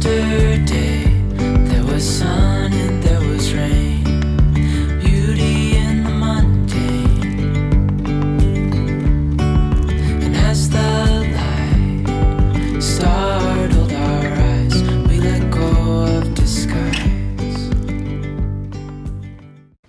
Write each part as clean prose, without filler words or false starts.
Yesterday there was sun and there was rain, beauty in the mundane. And as the light startled our eyes, we let go of disguise.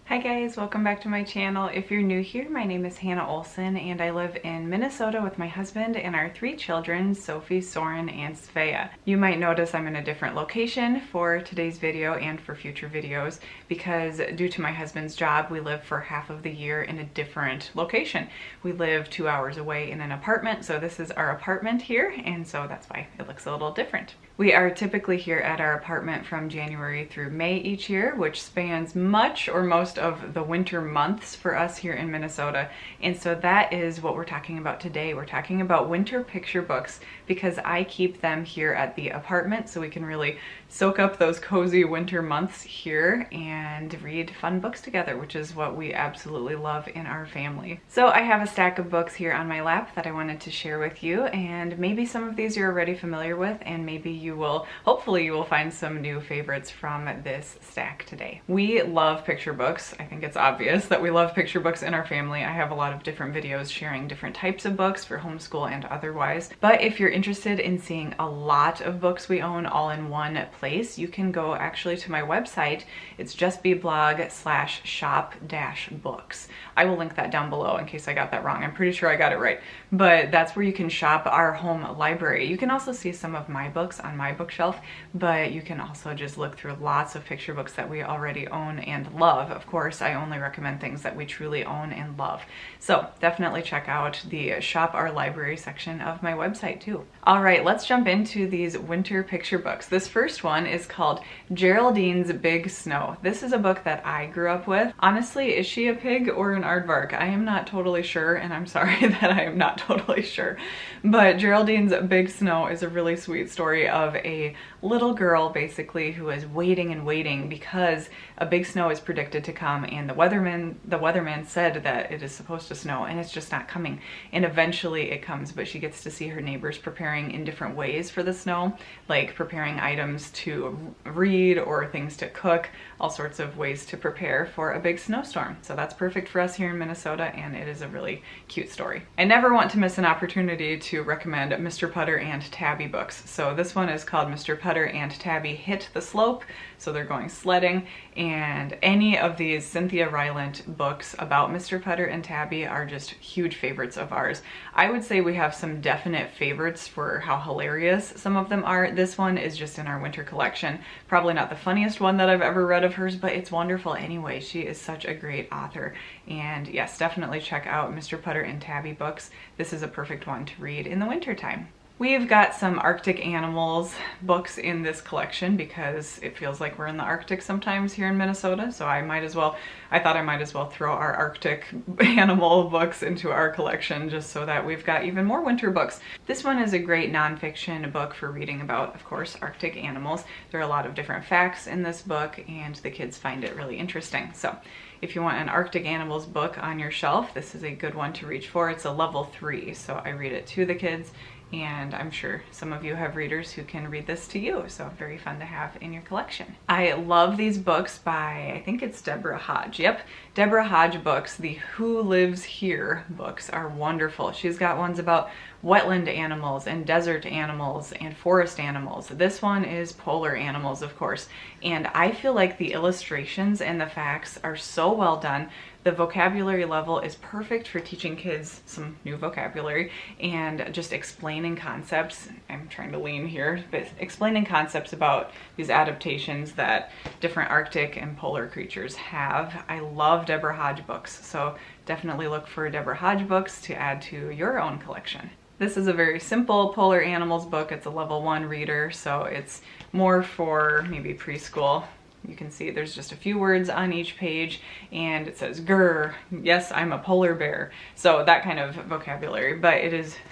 Hi guys, welcome back to my channel. If you're new here, my name is Hannah Olson and I live in Minnesota with my husband and our 3 children, Sophie, Soren, and Svea. You might notice I'm in a different location for today's video and for future videos because due to my husband's job, we live for half of the year in a different location. We live 2 hours away in an apartment, so this is our apartment here, and so that's why it looks a little different. We are typically here at our apartment from January through May each year, which spans much or most of the winter months for us here in Minnesota. And so that is what we're talking about today. We're talking about winter picture books because I keep them here at the apartment so we can really soak up those cozy winter months here and read fun books together, which is what we absolutely love in our family. So I have a stack of books here on my lap that I wanted to share with you, and maybe some of these you're already familiar with, and maybe you will, hopefully you will find some new favorites from this stack today. We love picture books. I think it's obvious that we love picture books in our family. I have a lot of different videos sharing different types of books for homeschool and otherwise. But if you're interested in seeing a lot of books we own all in one place, you can go actually to my website. It's justbeblog/shop-books. I will link that down below in case I got that wrong. I'm pretty sure I got it right. But that's where you can shop our home library. You can also see some of my books on my bookshelf, but you can also just look through lots of picture books that we already own and love. Of course, I only recommend things that we truly own and love. So definitely check out the Shop Our Library section of my website too. All right, let's jump into these winter picture books. This first one is called Geraldine's Big Snow. This is a book that I grew up with. Honestly, is she a pig or an aardvark? I am not totally sure, and I'm sorry that I am not totally sure. But Geraldine's Big Snow is a really sweet story of a little girl basically who is waiting and waiting because a big snow is predicted to come, and the weatherman said that it is supposed to snow and it's just not coming, and eventually it comes. But she gets to see her neighbors preparing in different ways for the snow, like preparing items to read or things to cook, all sorts of ways to prepare for a big snowstorm. So that's perfect for us here in Minnesota, and it is a really cute story. I never want to miss an opportunity to recommend Mr. Putter and Tabby books. So this one is called Mr. Putter and Tabby Hit the Slope. So they're going sledding, and any of these Cynthia Rylant books about Mr. Putter and Tabby are just huge favorites of ours. I would say we have some definite favorites for how hilarious some of them are. This one is just in our winter collection. Probably not the funniest one that I've ever read of hers, but it's wonderful anyway. She is such a great author. And yes, definitely check out Mr. Putter and Tabby books. This is a perfect one to read in the winter time. We've got some Arctic animals books in this collection because it feels like we're in the Arctic sometimes here in Minnesota, so I thought I might as well throw our Arctic animal books into our collection just so that we've got even more winter books. This one is a great nonfiction book for reading about, of course, Arctic animals. There are a lot of different facts in this book and the kids find it really interesting. So if you want an Arctic animals book on your shelf, this is a good one to reach for. It's a level 3, so I read it to the kids, and I'm sure some of you have readers who can read this to you, so very fun to have in your collection. I love these books by, I think it's Deborah Hodge. Yep, Deborah Hodge books. The Who Lives Here books are wonderful. She's got ones about wetland animals and desert animals and forest animals. This one is polar animals, of course, and I feel like the illustrations and the facts are so well done. The vocabulary level is perfect for teaching kids some new vocabulary and just explaining concepts. I'm trying to lean here, but explaining concepts about these adaptations that different Arctic and polar creatures have. I love Deborah Hodge books, so definitely look for Deborah Hodge books to add to your own collection. This is a very simple polar animals book. It's a level 1 reader, so it's more for maybe preschool. You can see there's just a few words on each page, and it says, "Grr, yes, I'm a polar bear." So that kind of vocabulary, but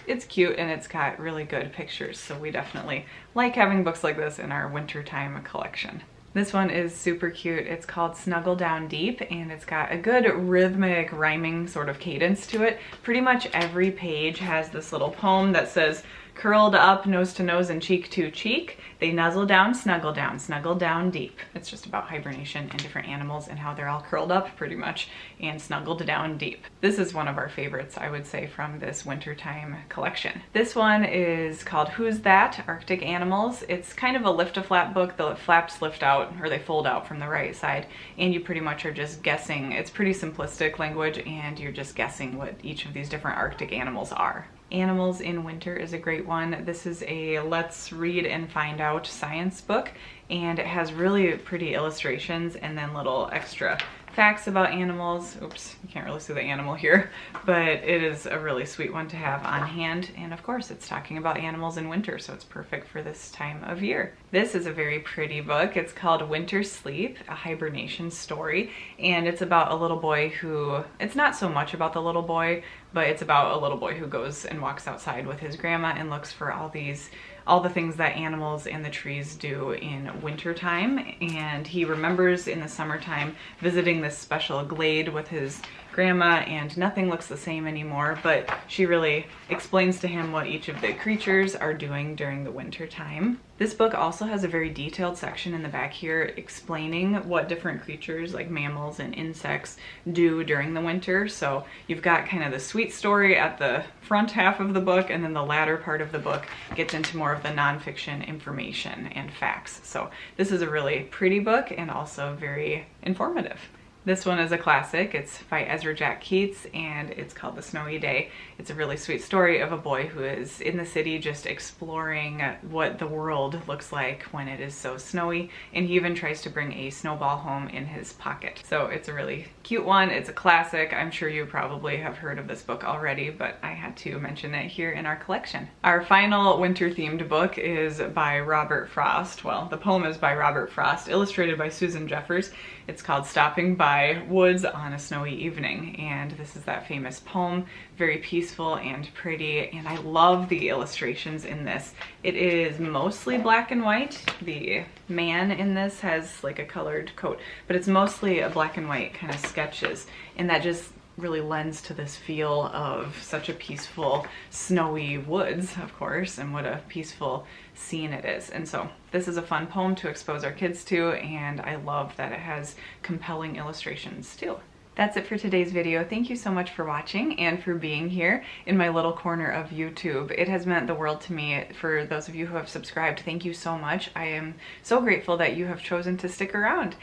it's cute and it's got really good pictures. So we definitely like having books like this in our wintertime collection. This one is super cute. It's called Snuggle Down Deep, and it's got a good rhythmic rhyming sort of cadence to it. Pretty much every page has this little poem that says, Curled up, nose to nose and cheek to cheek, they nuzzle down, snuggle down deep. It's just about hibernation and different animals and how they're all curled up pretty much and snuggled down deep. This is one of our favorites, I would say, from this wintertime collection. This one is called Who's That? Arctic Animals. It's kind of a lift-a-flap book. The flaps lift out, or they fold out from the right side, and you pretty much are just guessing. It's pretty simplistic language, and you're just guessing what each of these different Arctic animals are. Animals in Winter is a great one. This is a let's read and find out science book, and it has really pretty illustrations and then little extra facts about animals. Oops, you can't really see the animal here, but it is a really sweet one to have on hand. And of course, it's talking about animals in winter, so it's perfect for this time of year. This is a very pretty book. It's called Winter Sleep, a hibernation story, and it's about a little boy who, it's not so much about the little boy, but it's about a little boy who goes and walks outside with his grandma and looks for all the things that animals and the trees do in wintertime. And he remembers in the summertime visiting this special glade with his grandma, and nothing looks the same anymore, but she really explains to him what each of the creatures are doing during the winter time. This book also has a very detailed section in the back here explaining what different creatures like mammals and insects do during the winter. So you've got kind of the sweet story at the front half of the book, and then the latter part of the book gets into more of the nonfiction information and facts. So this is a really pretty book and also very informative. This one is a classic. It's by Ezra Jack Keats, and it's called The Snowy Day. It's a really sweet story of a boy who is in the city just exploring what the world looks like when it is so snowy, and he even tries to bring a snowball home in his pocket. So it's a really cute one. It's a classic. I'm sure you probably have heard of this book already, but I had to mention it here in our collection. Our final winter-themed book is by Robert Frost. Well, the poem is by Robert Frost, illustrated by Susan Jeffers. It's called Stopping by Woods on a Snowy Evening, and this is that famous poem, very peaceful and pretty, and I love the illustrations in this. It is mostly black and white. The man in this has like a colored coat, but it's mostly a black and white kind of sketches, and that just really lends to this feel of such a peaceful snowy woods, of course, and what a peaceful scene it is. And so this is a fun poem to expose our kids to, and I love that it has compelling illustrations too. That's it for today's video. Thank you so much for watching and for being here in my little corner of YouTube. It has meant the world to me. For those of you who have subscribed, thank you so much. I am so grateful that you have chosen to stick around.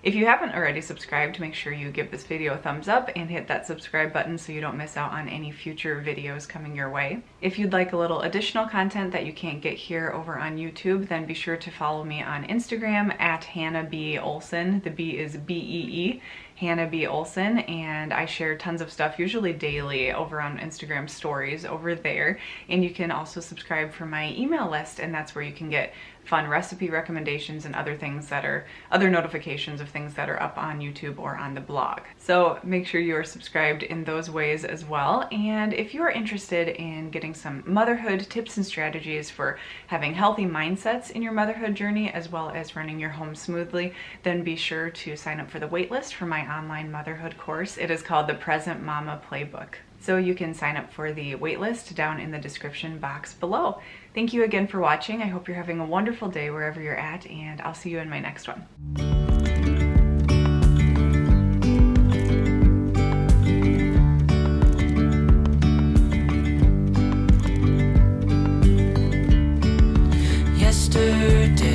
If you haven't already subscribed, make sure you give this video a thumbs up and hit that subscribe button so you don't miss out on any future videos coming your way. If you'd like a little additional content that you can't get here over on YouTube, then be sure to follow me on Instagram at Hannah B. Olson. The B is B-E-E. Hannah B. Olson, and I share tons of stuff, usually daily, over on Instagram stories over there. And you can also subscribe for my email list, and that's where you can get fun recipe recommendations and other things that are, other notifications of things that are up on YouTube or on the blog. So make sure you are subscribed in those ways as well. And if you are interested in getting some motherhood tips and strategies for having healthy mindsets in your motherhood journey, as well as running your home smoothly, then be sure to sign up for the waitlist for my online motherhood course. It is called the Present Mama Playbook. So you can sign up for the waitlist down in the description box below. Thank you again for watching. I hope you're having a wonderful day wherever you're at, and I'll see you in my next one. Yesterday